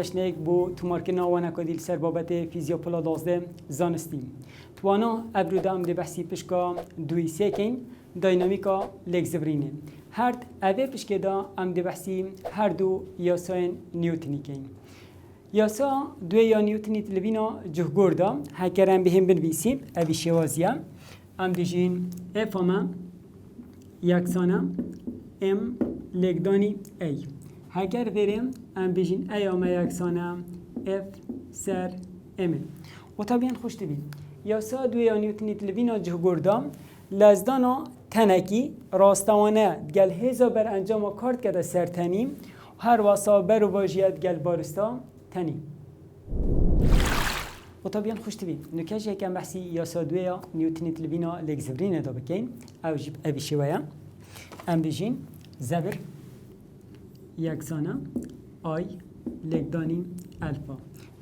گشنک بو تو مارکنا وانا کدیل سر بابت فیزیا پلا دازده زانستیم. توانا ابرودام دی بحثی پشکا دوی سیکین داینامیکا لگزبرینه. هر اوه پشکه دا ام دی بحثی هر دو یاساین نیوتنی کین. یاسا دوی یا نیوتنی تلوینا جهگور دا هکرم بهم بنویسیم اوی شوازیم ام دیجین اف اما یکسانه ام لگدانی ای هگر بریم ام بیجین ای اما یکسانه اف سر ام و طبیعا خوش تبین یاسا دوی یا نیوتنی تلوینا جهگور دا لزدانا تنکی راستوانه گل هزا بر انجام کارت کده سرتنیم هر واسا بر و باجیت گل بارستا تاني وطبيعا خوش تبي نكاش هيك بحثي ياسا دويا نيوتن تلبينا ليكزبرين دا بكين او جيب ابي شويه ام بيجين زبر يكسانا اي ليكدانين الفا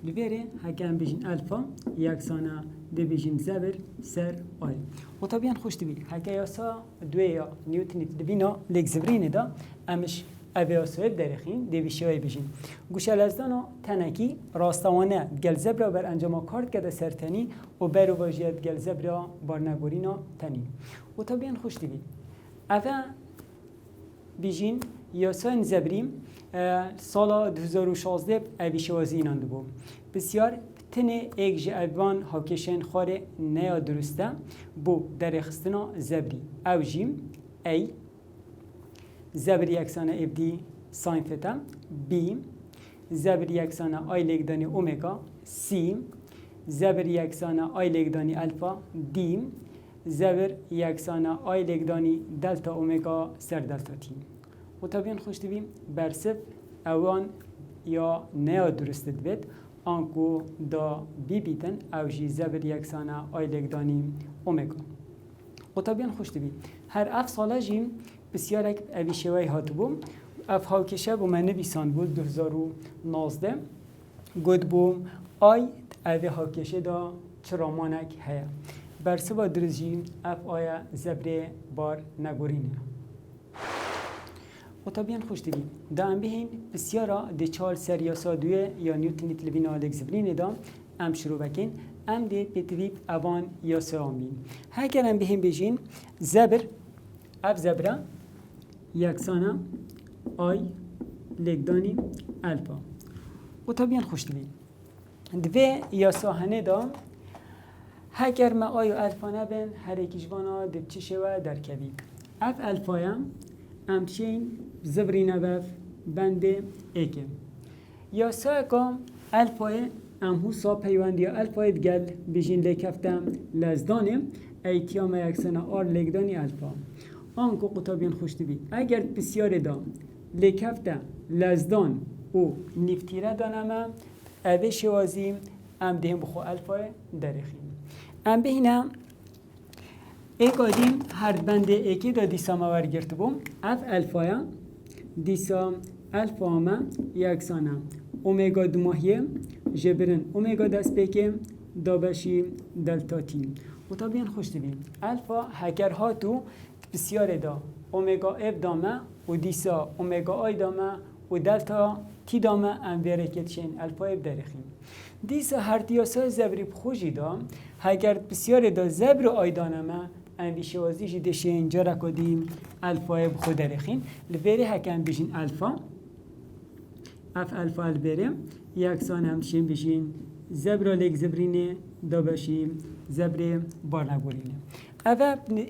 لبيري هكا ام بيجين الفا يكسانا دي بيجين زبر سر اي وطبيعا خوش تبي هكا ياسا دويا نيوتن تلبينا ليكزبرين دا امش اویاسوی درخین دیویشیای بجین. گوشه لزدانا تنکی راستوانه گل زبرا بر انجام کارت کده سرتنی و برو واجیت گل زبرا بارنگورینا تنی. و طبیعا خوش دیبید. اوه بجین یاساین زبریم سال 2016 اویشوازی اینانده بود. بسیار تنه ایک جه اوان حاکشن خاره نیا درسته بو درخستنا زبری. او جیم ای زبر یکسانه ابدی ساین فتا بی زبر یکسانه آی لگدانی اومگا سی زبر یکسانه آی لگدانی الفا دی زبر یکسانه آی لگدانی دلتا اومگا سر دلتا تی و طبیعا خوش بیم برسف اوان یا نیا درست دوید آنکو دا بی بیتن او جی زبر یکسانه آی لگدانی اومگا و طبیعا خوش بیم هر اف ساله جیم بسیار یک اویشوی هات بوم اف هاکشه بو من نویسان بود 2019 گود بوم آی اوی هاکشه دا چرامانک هیا برسوا درزی اف آیا زبره بار نگورینه و طبیعا خوش دیگی دا ام بهین بسیارا دی چال سریاسا دوی یا نیوتنی تلوین آلکزبرین دا ام شروع بکن ام دی پیتویب اوان یا سامین هکر ام بهین بجین زبر اف زبره یکسانه آی لگدانی الفا و طبیعا خوش دوی دوی یا ساهنه دا هگر ما آی و الفا نبین هر ایکیشوانا دب چشه و درکبی اف الفایم امچین زبری نبف بنده ایکه یا سا کام الفای امهو سا پیوندی الفای دگل بجین لکفتم لزدانه ایتیام یکسانه آر لگدانی الفا آنکو قطابیان خوش بید اگر بسیار دا لکفته لزدان و نفتیره دانمه اوه شوازیم ام دهم بخو الفای درخیم ام بهینم ایک آدیم هر بنده ایکی دا دیسا مور گرت بوم اف الفایا دیسا الفا همه یکسانه اومگا دو ماهیه جبرن اومگا دست بکه دا بشی دلتا تی و طبیعا خوش بید الفا هکر هاتو بسیار دا اومگا اف دامه و دیسا اومگا آی دامه و دلتا تی دامه ام برکتشین الفا اف درخیم دیسا هر دیاسا زبری بخوشی دا هگر بسیار دا زبر آی دانمه ام بیشوازیش دشه اینجا را کدیم الفا اف خود درخیم لبری هکم بشین الفا اف الفا البریم یکسان همشین بشین زبر لگ زبرینه دا بشیم زبر بارنگورینه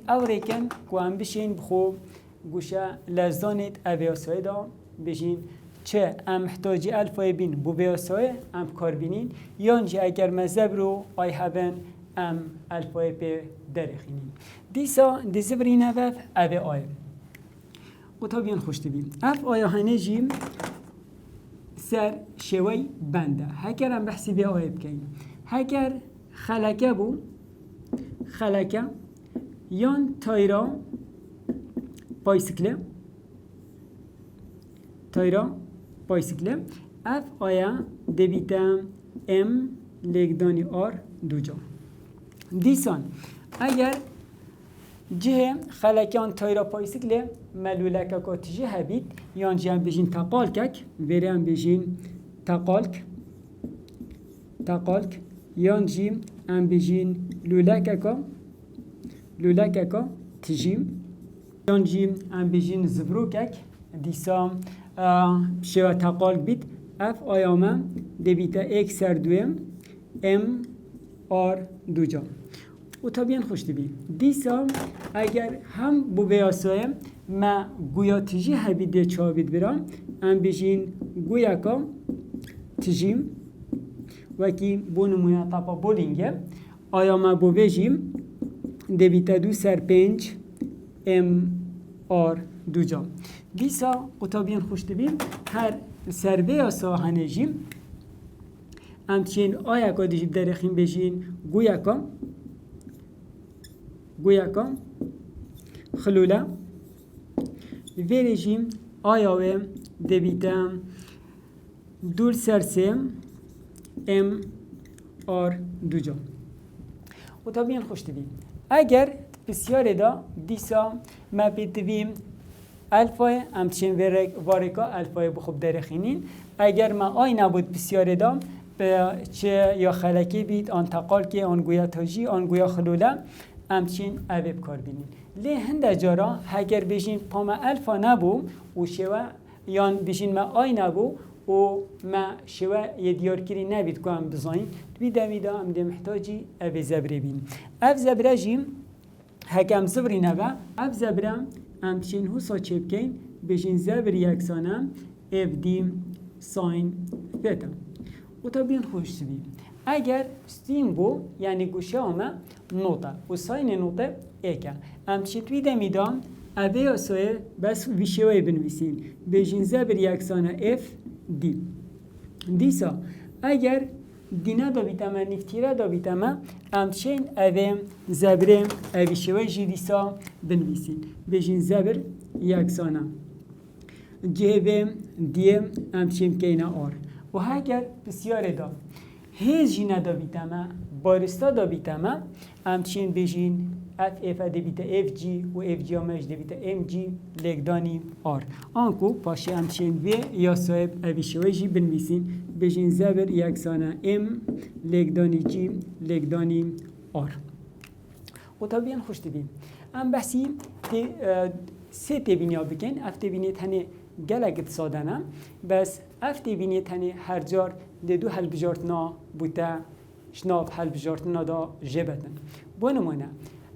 او ریکن که هم بشین بخو گوشه لزدانت اویاسای دا بشین چه ام محتاجی الفای بین بو بیاسای ام کار بینین یانجی اگر مذب رو آی هبن ام الفای پی درخینین دیسا دی زبرین اوف اوی آی و طبیعا خوشت بین اف آیا هنه جیم سر شوی بنده هکر هم بحثی بی آی بکن هکر خلکه بو خلکه یان تایرا بایسکله اف آیا دویتم ام لگدانی آر دو جا دیسان اگر جه خلکان تایرا بایسکله ملولکه کاتیجه هبید یان جه هم بجین تقال کک وره هم بجین تقالک یان جی ام بجین لولککا تجیم یان جی ام بجین زبروکک دیسا شو تقالک بیت اف آیامه دبیتا ایک سر دویم ام آر دو جا و طبیعا خوش بی دیسا اگر هم بو بیاسایم ما گویا تجی هبی ده چا بید برام ام بجین گویا کا تجیم وکی بو نمونه تاپا بولینگه آیا ما بو بجیم دبیتا دو سر پنج ام آر دو جا دیسا و طبیعا خوش بیم هر سر بیاسا هنجیم همچنین آیا که دیجیب درخیم بجین گویا کا خلوله ویرجیم آیا و دبیتا دور سرسیم ام آر دو جا و طبیعا خوش بیم اگر بسیار دا دیسا ما بیتویم الفای همچنین وارکا الفای بخوب درخینین اگر ما آی نبود بسیار دا چه یا خلکی بید آن تقال که آن گویا تاجی آن گویا خلوله همچین اویب کار بینین لی هنده جارا اگر بشین پاما الفا نبو و شوه یان بشین ما آی نبو و ما شوه یه دیار کری نبید که هم بزاین دوی دویدا هم ده محتاجی اوی زبره بین او زبره جیم هکم زبری نبه او زبره همچین حسا چه بکن بشین زبر یکسانه اف دیم ساین فتا و تا بین خوش بیم اگر ستیم بو یعنی گوشه همه نوتا و ساین نوتا ایکه همچین توی دمیدام اوه اصوه بس ویشوه بنویسین بجین زبر یکسانه اف دی دیسا اگر دینا دا بیتمه نفتیره دا بیتمه همچین اوه زبر ویشوه جی دیسا بنویسین بجین زبر یکسانه جهوه دیم همچین کینه آر و اگر بسیار دا هیچ جی ندا بیتمه بارستا دا بیتمه همچین بجین اف دبیتا اف جی و اف جی همش دبیتا ام جی لگدانی آر آنکو پاشه همچین وی یا صاحب اویشوی جی بنویسین بجین زبر یکسانه ام لگدانی جی لگدانی آر و طبیعا خوش تبین ام بحثی سه تبینیا بکن اف تبینی تنه گلگت سادنه بس اف تبینی تنه هر جار دو حل بجارتنا بوده شناف حل بجارتنا دا جبتن بانمانه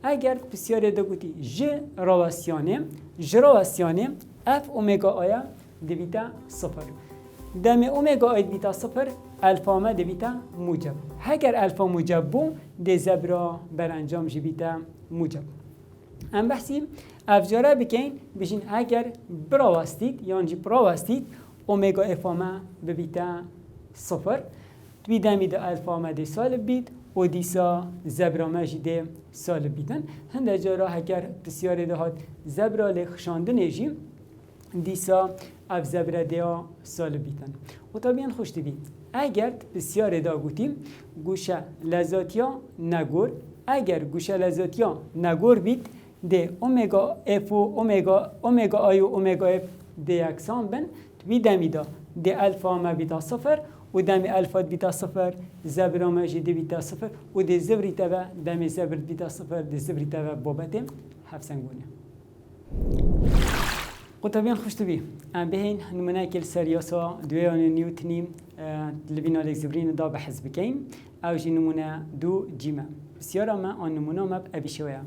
اگر بسیاری دا گوتی ج رواسیانه اف اومگا آیا دویتا صفر دم اومگا آیا دویتا صفر الفا ما دویتا موجب اگر الفا موجب بو ده زبرا برانجام جبیتا موجب ام بحثیم افجاره بکن بشین اگر براوستید یعنی براوستید اومگا اف ما ببیتا صفر دوی دمی دا الفا ما ده سالب بید و دیسا زبرا مجیده سال بیتن هنده جارا اگر بسیاری دهات زبرا لخشاندن ایجیم دیسا اف زبرا دیا سال بیتن و طبیعا خوش بید اگر بسیاری دا گوتیم گوشه لذاتیا نگور اگر گوشه لذاتیا نگور بید ده اومگا اف و اومگا آی و اومگا اف ده یکسان بن توی دمی دا ده الفا ما بیتا صفر و دم الفا بیتا صفر زبر ماجی بیتا صفر و ده زبری تبع دم زبر بیتا صفر ده زبری تبع بابتم حفصنگونه و طبعا خوش تبی ام بهین نمونه کل سریاسا دویان نیوتنی لبینا لگزبرین دا بحث بکین او جی نمونه دو جیمه بسیارا ما آن نمونه ما ابیشوه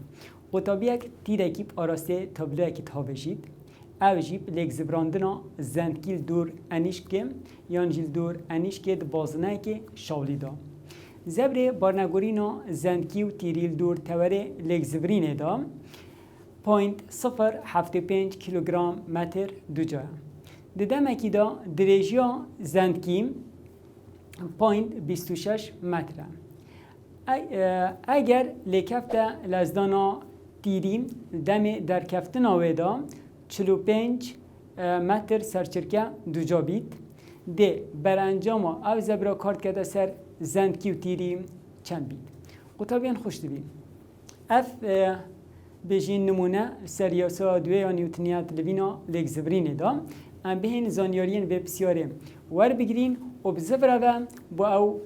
و طبیعک تیره کیب آراسته تابلوه که تابشید او جیب لگزبراندنا زندکیل دور انیشکه یان جیل دور انیشکه بازنه که شاولی دا زبر بارنگورینا زندکی و تیریل دور توره لگزبرینه دا 0.075 کیلوگرم متر دو جا دمکی دا درجیا زندکیم 0.26 متر اگر لکفت لزدانا تیریم دم در کفتنا ویدا 45 متر سرچرکه دو جا بید ده برانجام او زبرا کارت کده سر زندکی و تیریم چند بید و طبعا خوش بید اف بجین نمونه سریاسا دوی یا نیوتنیات لوینا لگزبرین دا ام بهین زانیارین و بسیاره ور بگیرین و بزبره با او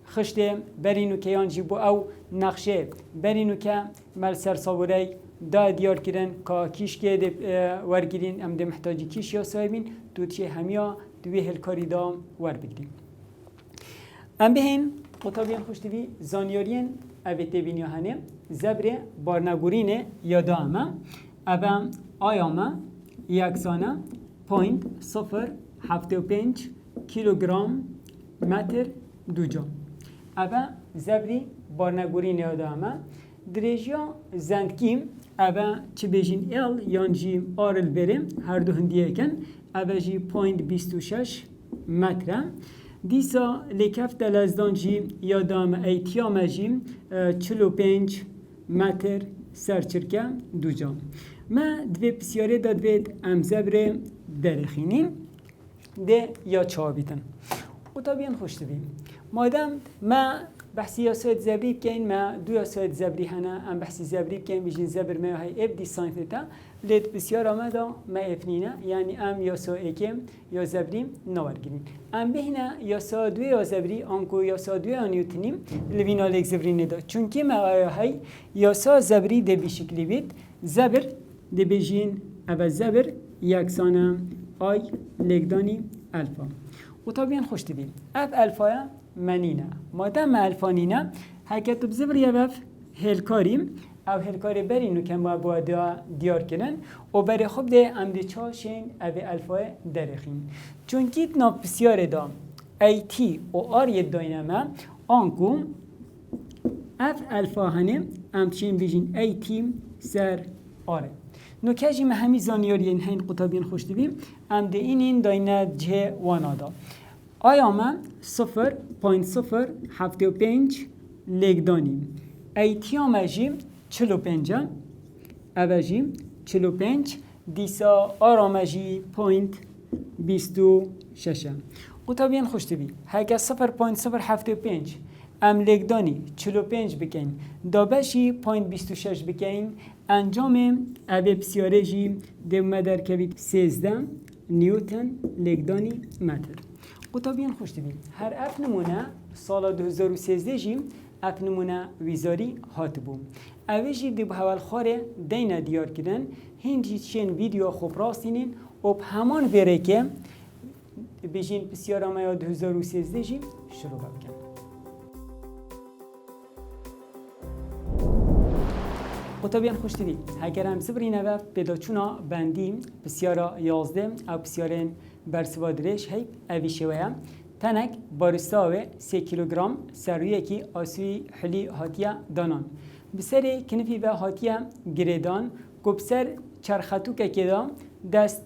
خشت برینو که یانجی با او نقشه برینو که مال سر صابوری دا دیار کردن که کیش که ورگیرین ام ده محتاجی کیش یا صاحبین تو چه همیا دوی هلکاری دام ور بگیریم. ام بهین قطابیان خوشتوی زانیارین اویته بینیا هنه زبر بارنگورینه یا دامه اوام آیامه یکسانه 0.075 کیلوگرم متر دو جام. اوه زبری بارنگورین یا دامه درجه زندگیم اوه چه بیشین ال یانجی آرل بریم هر دو هندیه کن اوه جی 0.26 متره دیسا لکفت لزدان جی یادام ایتیام جی 45 متر سرچرکه دو جام. ما دوی بسیاره دادوید امزبر درخینیم ده یا چابیتن و طبیعا خوش دویم مادم ما بحثی یاسایت زبری بکن ما دو یاسایت زبری هنه ام بحثی زبری بکن بیشین زبر ما های اف دی ساینفتا لید بسیار آمده ما افنینه یعنی ام یاسا اکم یا زبریم نوارگیرین ام بهینه یاسا دوی یا زبری آنکو یاسا دوی آنیوتنیم لوینا لیک زبری ندا چونکه ما های یاسا زبری ده بیشکلی بید زبر ده بیشین او زبر یکسانه آی لگدانی الفا و طبیعا خوش دویم اف الفا منینه مادام الفانینه حرکت بزبر یوف هلکاریم او هلکاری برینو که ما با دیار کنن و برای خوب ده امده چاشین او الفای درخین چونکه اتنا بسیار دا ایتی و آریت داینمه آنکو اف الفا هنه امچین بیجین ایتی سر آره نوکجی ما همی زانیارین هین قطابین خوش دویم امده این داینه جه وانا دا آیا ما 0.075 لگدانیم ایتیام جی 45 اوه جی 45 دیسا آرام جی 0.26 قطابین خوش دوی هکه 0.075 ام لگدانی 45 بکن دابشی 0.26 بکن انجام اوه بسیاره جی دو مدر کوید 13 نیوتن لگدانی متر قطابیان خوش دویم هر اف نمونه سال 2013 جیم اف نمونه ویزاری هات بوم اوه جی دی به حوال خواره دینه دیار کردن هنجی چین ویدیو خوب راستینین و همان بره که بیشین بسیار آمایا 2013 جیم شروع بکن قطابیان خوش دویم اگر هم زبری نوه پیداچونا بندیم بسیارا 11 او بسیارین برسوادرش هی اوی شویه تنک بارستاوه 3 کیلوگرم سرویه کی آسوی حلی هاتیه دانان بسری کنفی و هاتیه گریدان که بسر چرخطو که کدا دست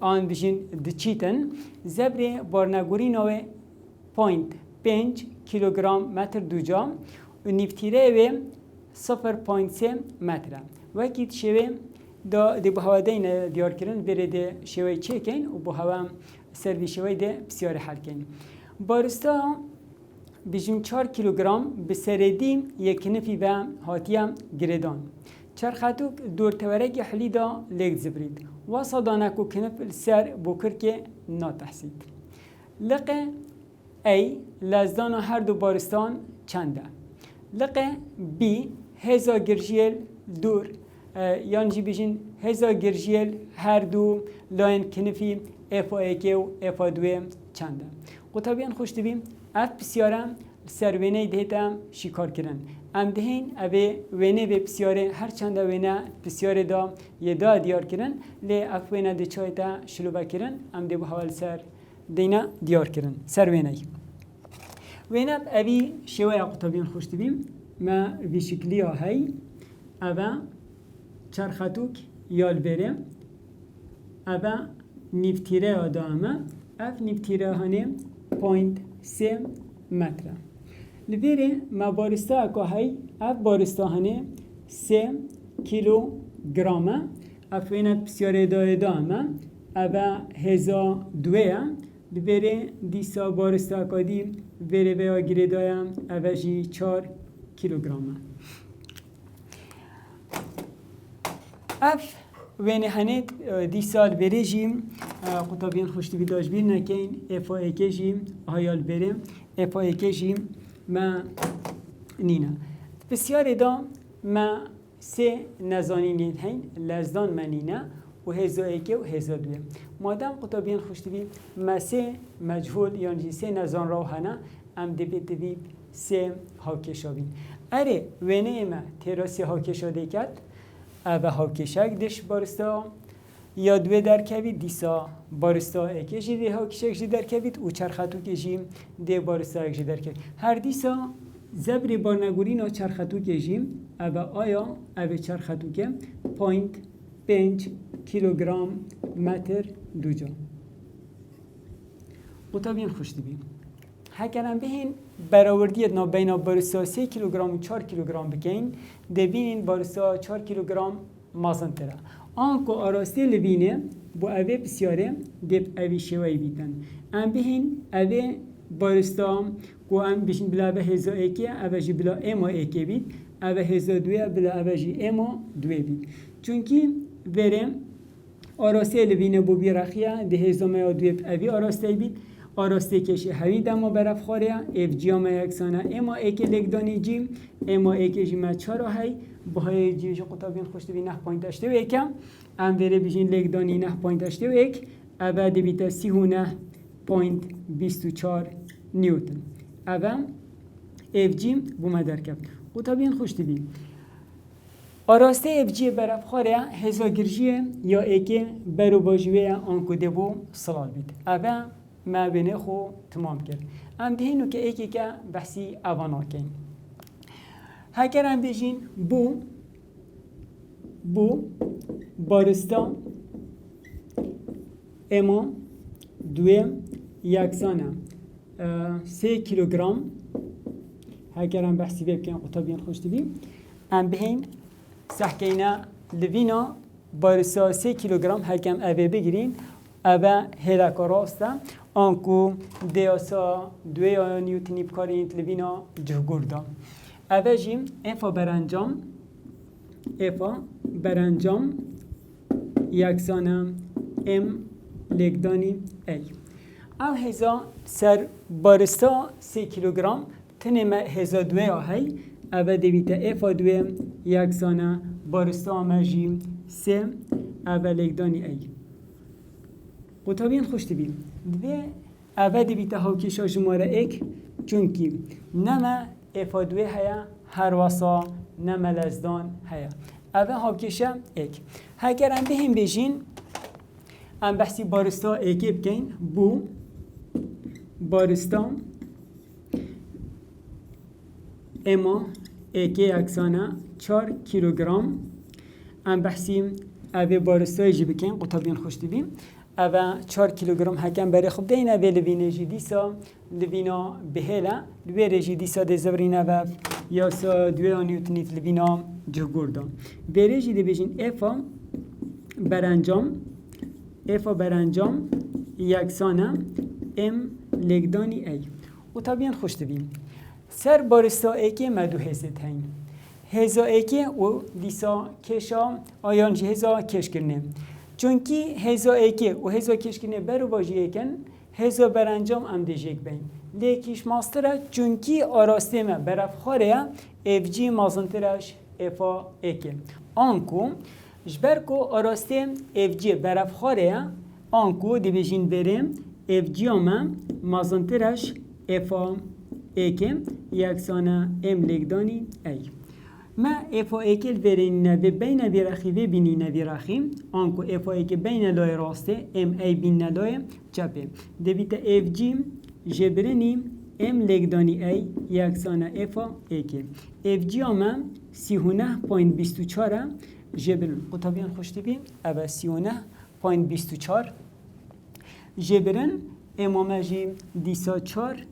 آن بشین دچیتن زبر بارنگوری نوه 0.5 کیلوگرم متر دو جام و نیفتیره و 0.3 متره وکیت شوه دا دی بهوا دین دیار کردن بره دی شوی چکین و بهوا سروی شوی دی بسیار حل کن بارستا بیشتر 4 کیلوگرم به سردی یک نفی و هاتیم گردان چرخاتو دور تورک حلی دا لگ زبرید و صدانه کو کنف سر بکر که ناتحسید لقه ای لزدان هر دو بارستان چنده لقه بی هزا گرژیل دور یعنی بیشین هزار گرژیل هر دو لاین کنفی افا اکی و افا دوی چنده قطابیان خوش دویم اف بسیارم سر وینه دهتم شکار کردن ام دهین اوه وینه و بسیاره هر چنده وینه بسیاره دا یه دا دیار کردن لی اف وینه ده چای تا شلوبه کردن ام ده به حوال سر دینا دیار کردن سر وینه وینه اوی شوه قطابیان خوش دویم ما وی شکلی های اوه چرخاتوک یال بره اوه نیفتیره آدامه اف نیفتیره هانه 0.3 متره لبیره ما بارستا اکا های اف بارستا هانه 3 کیلو گرامه اف وینت بسیاره دامه اوه هزا دوه لبیره دیسا بارستا اکا دی ویره ویا گیره دایم اوه جی 4 کیلو گرامه اف وینه هنه دی سال بریجیم قطبین خوشتی بیداش بیر نکین اف ای که جیم هایال بریم اف ای که جیم ما نینا بسیار دا ما سه نزانین هین لزدان منینا و هزا ایکه و هزا دویم مادام قطبین خوشتی بی ما سه مجهول یعنی سه نزان را هنه ام دبیت بی سه هاکشا بین اره وینه ما تراسی هاکشا دیکت او هاکشک دش بارستا یا دوی در کوید دیسا بارستا ایکشی دی هاکشک جی در کوید و چرخطو کشیم دی بارستا ایکشی در کوید هر دیسا زبری بارنگورین و چرخطو کشیم او آیا او چرخطو که 0.5 کیلوگرم متر دوجا قطبین خوشتی بیم هکنم بهین برآوردیت نا بین بارستا 3 کیلوگرم و 4 کیلوگرم بکن دبینین بارستا 4 کیلوگرم مازن تره آنکو آراسته لبینه با اوه بسیاره دب اوه شوی بیتن ام بهین اوه بارستا کو ام بشین بلا اوه هزا ایکه اوه جی بلا اما ایکه بید اوه هزا دوی بلا اوه جی اما دوی بید چونکی برم آراسته لبینه بو بیرخیه ده هزا میا دوی اوه آراسته بید آراسته کشی همی دما برف خوره اف جی ما یکسانه اما ایک لگدانی جیم اما ایک جیم چهارا هی با های جیش قطبین خوشت بی 9.8 و یکم ام بره بیشین لگدانی 9.8 و یک اول بیتا 39.24 نیوتن اول اف جیم بوم درکب قطبین خوشت بی آراسته اف جی برف خوره هزا گرجیه یا ایک برو باجوه آنکو دبو سلال بید اول ما بینه خو تمام کرد ام دهینو که ایکی که بحثی اوانا کن هکر ام بیشین بو بارستا اما دویم یکسانه 3 کیلوگرم هکر ام بحثی بکن قطبین خوشتی بیم ام بهین سحکینه لوینا بارستا 3 کیلوگرم هکم اوه بگیرین اوه هلکا راسته آنکو دیاسا دوی نیوتنی بکارین تلوینا جهگوردا اوه جیم افا برانجام یکسانه ام لگدانی ای او هزا سر بارستا 3 کیلوگرم تنمه هزا دوی آهی اوه دویتا افا دوی یکسانه بارستا آمجیم 3 اوه لگدانی ای قطبین خوشت بیم دوی اوه بیتا هاوکشا جماره ایک چونکی نمه افادوی هیا هر واسا نمه لزدان هیا اوه هاوکشا ایک هکر ام بهم بیشین ام بحثی بارستا ایکی بکن بو بارستا اما ایکی اکسانه 4 کیلوگرم ام بحثی اوه بارستا ایجی بکن قطبین خوشت بیم اوه 4 کیلوگرم حکم برای خوب دین اوه لوینه جی دیسا لوینا بهلا لویره جی دیسا ده زبرین اوه یا سا دوی نیوتنیت لوینا جهگوردا بره جی ده بیشین افا برانجام یکسانه ام لگدانی ای و طبیعا خوشت بیم سر بارستا ایکی مدو هزت هین هزا ایکی و دیسا کشا آیان جی هزا کش کرنه چونکی هزا ایکه و هزا کشکنه برو باجی ایکن هزا برانجام ام دیجیک بین لیکیش ماستره چونکی آراسته ما برف خوره اف جی مازنترش افا ایکه آنکو جبر کو آراسته اف جی برف خوره آنکو دی بیشین بریم اف جی ما مازنترش افا ایکه یکسانه ام لگدانی ای ما افا ایکل ورین نوی بین ویرخی و بینی نویرخی آنکو افا ایکل بین لای راسته ام ای بین لای چپه دویتا اف جی جبرنی ام لگدانی ای یکسانه افا ایکل اف جی آمه 39.24 جبرن قطبیان خوشتی بیم اوه 39.24 جبرن امامه جی دیسا 4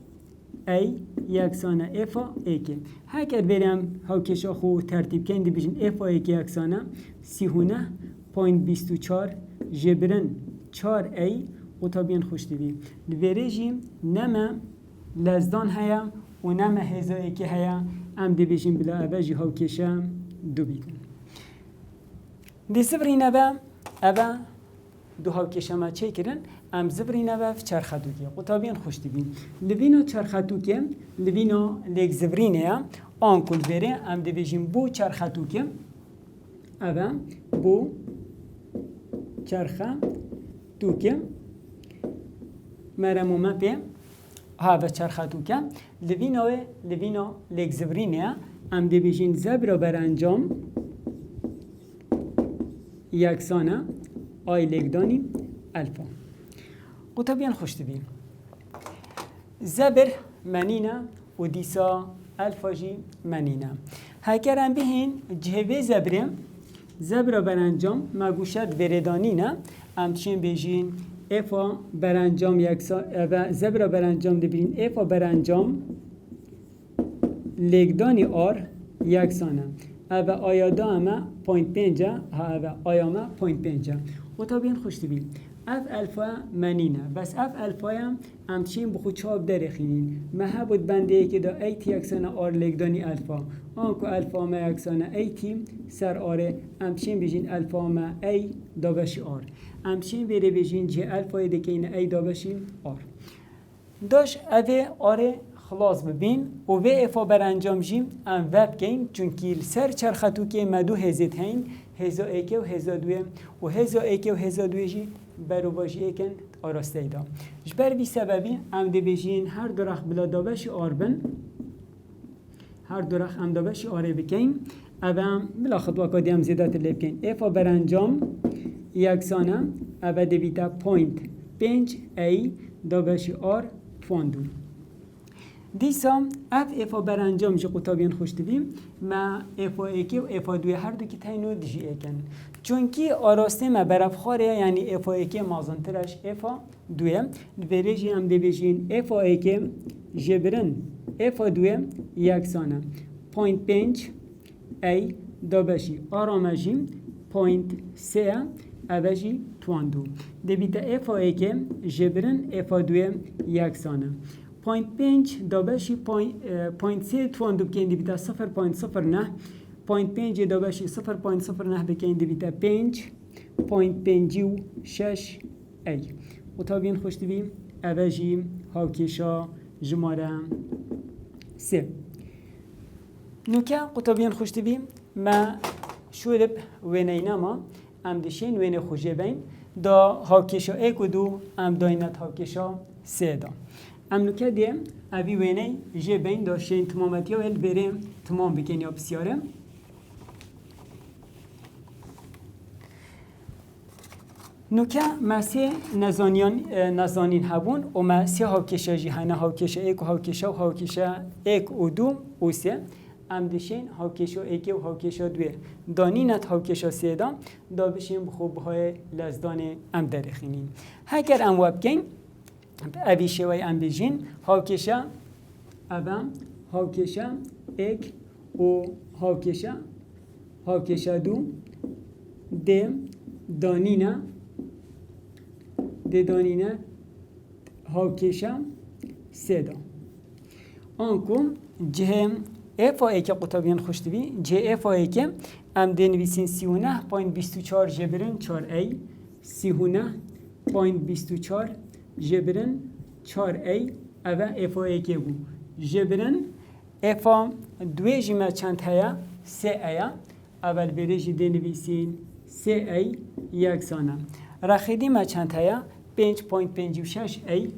ای یکسانه افا ایکه هکر بریم هاوکشا خو ترتیب کندی بیشن افا ایکه یکسانه 39.24 جبرن 4 ای قطبین خوشتی بی لویره جیم نمه لزدان هیا و نمه هزا ایکه هیا ام دی بیشن بلا اوه جی هاوکشا دو بیکن دی سفرین اوه دو هاوکشه ما چه کرن ام زبرینه و چرخاتوکه قطابین خوش دبین لبینا چرخاتوکه لبینا لیک زبرینه آن کل بره ام دبیجیم بو چرخاتوکه اما بو چرخاتوکه مرمو مپه ها و چرخاتوکه لبینا لیک زبرینه ام دبیجین زبر برانجام یکسانه آی لگدانی الفا قطبیان خوش دبیم زبر منینه و دیسا الفا جی منینه هکرم بهین جهوه زبر برانجام مگوشت بردانینه امچین بیجین افا برانجام یکسانه زبر برانجام دبین افا برانجام لگدانی آر یکسانه او آیادا اما 0.5 ها او آیاما 0.5 و تا بین خوش دبیم اف الفا منینه بس اف الفا هم همچین بخو چاب درخینین مها بود بنده که دا ایتی یکسانه آر لگدانی الفا آنکو الفا ما یکسانه ایتی سر آره همچین بجین الفا ما ای دابشی آر همچین بره بجین جه الفای دکین ای دابشی آر داش اوه آره خلاص ببین و افا برانجام جیم ام وب کن چونکی سر چرخاتو که مدو هزت هین هزا ایکه و هزا دوی و هزا ایکه و هزا دوی جی برو باشی ایکن آراسته ایدا جبر بی سببی ام دی بجین هر درخ بلا دابش آربن هر درخ ام دابش آره بکن اوام بلا خطوه کادی ام زیدات اللي بکن افا برانجام یکسانه او دی بیتا 0.5 ای دابش آر فاندو دیسا افا برانجام جی قطابین خوش دبیم ما افا ایکی و افا دوی هر دو که تینو دیجی ایکن چونکی آراسته ما برف خاره یعنی افا ایکی مازنترش افا دوی بریجی هم دی بیجین افا ایکی جبرن افا دوی یکسانه 0.5 ای دابشی آرامجیم 0.3 اوشی تواندو دی بیتا افا ایکی جبرن افا دوی یکسانه 0.5 دابشی 0.3 توان دو بکن دی بیتا 0.09 0.5 دابشی 0.09 بکن دی بیتا 5.56 ای قطابین خوش دویم اوجی هاوکیشا جماره 3 نوکه قطابین خوش دویم ما شورب وینینا ما ام دشین وین خوشه بین دا هاوکیشا 1 و 2 ام داینت هاوکیشا 3 دا ام نوکه دیم اوی وینه جه بین داشتین تمامتی ها ول بریم تمام بکن یا بسیاره نوکه مسیح نزانین هبون و مسیح هاوکشه جهانه هاوکشه ایک و هاوکشه و هاوکشه ایک و دو و سه ام دشین هاوکشه ایک و هاوکشه دوی دانینت هاوکشه سه دا بشیم بخوب های لزدان ام درخینین هکر ام وابکن اوی شوی ام بیجین هاوکشه اوام هاوکشه ایک و هاوکشه دو دیم دانینه دانینه هاوکشه سه دا آنکو جه افا ای که قطابیان خوش دوی جه افا ای که ام دنویسین 39.24 جبرن 4 ای 39.24 جبرن 4 ای اوه افا ای که بو جبرن افا دوی جمع چند هیا 3 ایا اول بریجی دنویسین 3 ای یکسانه رخیدی ما چند هیا 5.56 ای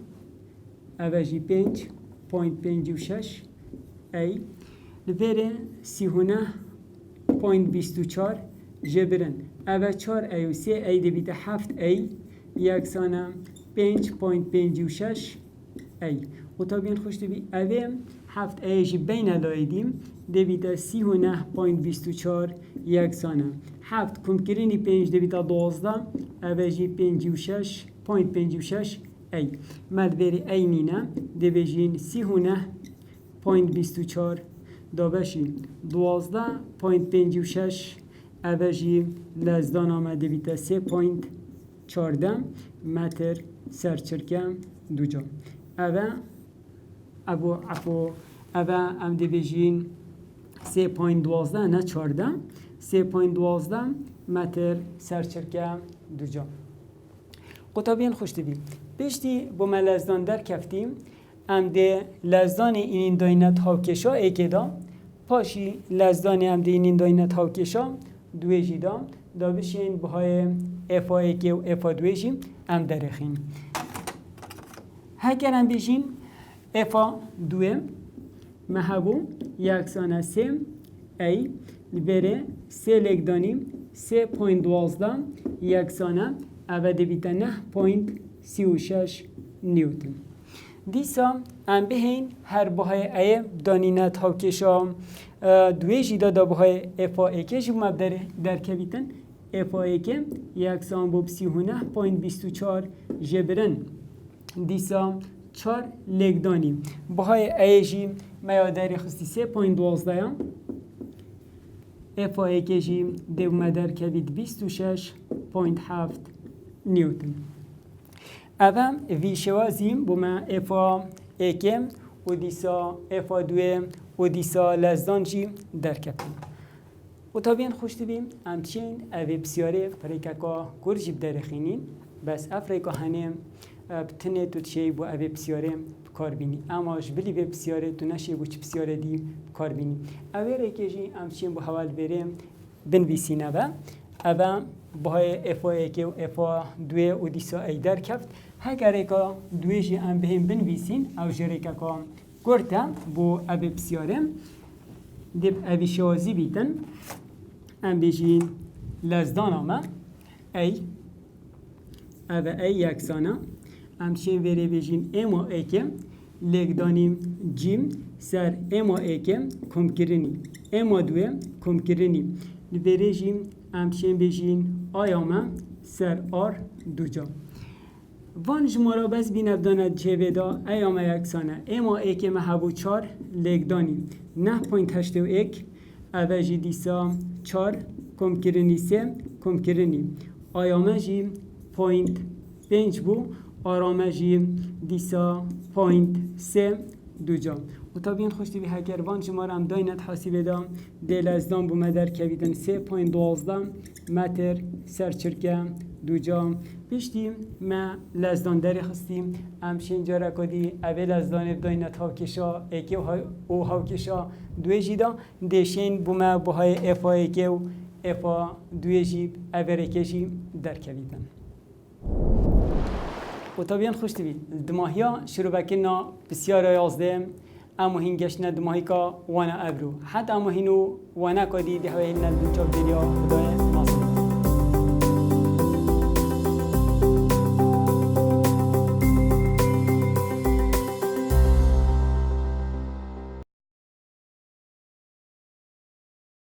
اوجی 5.56 ای لبره 39.24 جبرن اوه 4 ای و 3 ای دی بیت 7 ای یکسانه 5.56 ای و تا بین خوش بی اوه 7 ای جی بین لایدیم دی بیت 39.24 یکسانه 7 کم کرینی 5 دی بیت 12 اوه جی 56.56 ای مدبری اینینه دی بیجین 39.24 دابشی 12.56 اوجی لزدان آمده بیتا 3.14 متر سرچرکم دو جا اوه ام دی بیجین 3.12 نه 14 3.12 متر سرچرکم دو جا قطابین خوش دبی پشتی با ما لزدان در کفتیم ام ده لزدان این داینت هاوکشا ایکدا پاشی لزدان ام ده این داینت هاوکشا دویجی دا بشین بهای افا ایکی و افا دویجی ام درخین هکر ام بشین افا دویم محبو یکسانه سیم ای لبره سه لگدانیم 3.12 یکسانه اوه بیتا 9.36 نیوتن دیسا ام بهین هر بهای ای دانینت هاوکشا دویجی دا بهای افا ایکی جو مبدر در کبیتن افا ایکی یکسان بوب 39.24 جبرن دیسا 4 لگدانی بهای ای جی میادری خستی 3.12 افا ایکی جی دو مدر کبید 26.7 نیوتن اوام وی شوازیم بوما افا ایکم و دیسا افا دویم و دیسا لزدان جی در کپیم و طبعا خوش بیم همچین اوی بسیاره فریکاکا گرجیب درخینین بس افریکا هنیم بتنه تو تشی بو اوی بسیاره کار بینی اماش بلی به بسیاره تو نشی بو چی بسیاره دی کار بینی اوی ریکیجی همچین بو حوال بریم بنویسینه و اوه بهای افا ایکی و افا دوی و دیسا ای در کفت هکر ایکا دویجی ام بهم بنویسین او جریکا که گرتا بو اوی بسیاره دب اوی شوازی بیتن ام بیجین لزدان آمه ای اوه ای یکسانه همچین وری بیجین اما ایکم لگدانیم جیم سر اما ایکم کم کرنی اما دویم کم کرنی وری جیم همچین بیجین آیامه سر آر دو جا وان جمارا بس بین ابداند جویدا ایامه یکسانه اما ایکم هبو 4 لگدانیم 9.81 اوه جی دیسا 4 کم کرنی 3 کم کرنی آیامه جی 0.5 بو آرامه جی دیسا 0.3 دو جا و طبعا خوش دیوی هکر وان جمار هم داینت حاسیبه دا دیل ازدان بو مدر کویدن 3.12 متر سرچرکه دو جا پیشتیم ما لزدان داری خستیم همشین جارا کدی اوه لزدان داینت هاوکشا ایکی و هاوکشا دوی جی دا دیشین بو ما بو های افا ایکی و افا دوی جی اوه ریکی جی در کویدن و طبعا خوش دیوی دماهیا شروع بکننا بسیار یازده اما هنگشنا دماهی که وانا ابرو حتی اما هنو وانا کدی ده هوی هنال بنچاب دنیا خدای ناصر